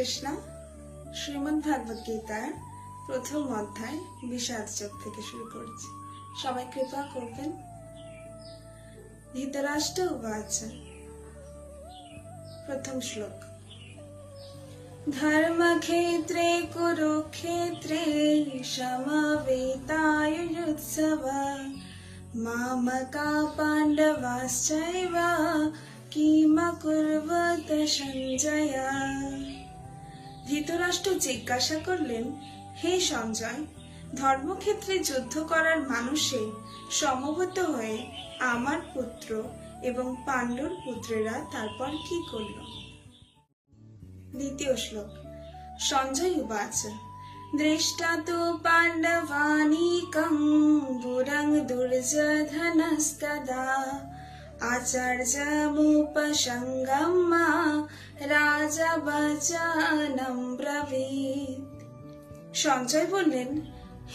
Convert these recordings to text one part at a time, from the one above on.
কৃষ্ণ। শ্রীমদ্ ভাগবত গীতার প্রথম অধ্যায় বিষাদ যোগ থেকে শুরু করছি। সবাই কৃপা করবেন। ধৃতরাষ্ট্র উবাচ। প্রথম শ্লোক। ধর্মক্ষেত্রে কুরুক্ষেত্রে সমবেতায়ুৎসবা মামকা পাণ্ডবাশ্চৈব কিমকুর্বত সঞ্জয়। ধৃতরাষ্ট্র জিজ্ঞাসা করলেন, হে সঞ্জয়, ধর্মক্ষেত্রে যুদ্ধ করার মানুষে সমবেত হয়ে আমার পুত্র এবং পাণ্ডুর পুত্রেরা তারপর কি করল? দ্বিতীয় শ্লোক। সঞ্জয় উবাচ। দৃষ্টা তু পাণ্ডবানীকং বুরং দুর্যোধনস্তদা আচার্যমুপসঙ্গম্য রাজা বচনম ব্রবীত। সঞ্জয় বললেন,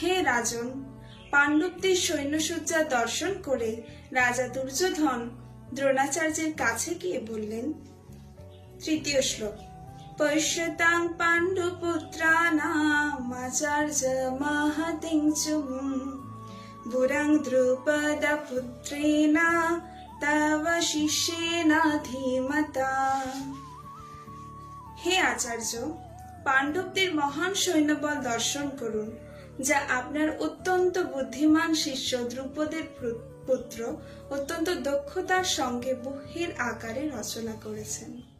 হে রাজন, পাণ্ডবদের সৈন্যসজ্জা দর্শন করে রাজা দুর্যোধন দ্রোণাচার্যের কাছে গিয়ে বললেন। তৃতীয় শ্লোক। পশ্যতাং পাণ্ডুপুত্রাণাম আচার্য মহতিং চুম বুরং দ্রুপদপুত্রেণ তব শিষ্যেন ধীমতা। হে আচার্য, পাণ্ডবদের মহান সৈন্যবল দর্শন করুন, যা আপনার অত্যন্ত বুদ্ধিমান শিষ্য দ্রুপদের পুত্র অত্যন্ত দক্ষতার সঙ্গে বহ্নির আকারে রচনা করেছেন।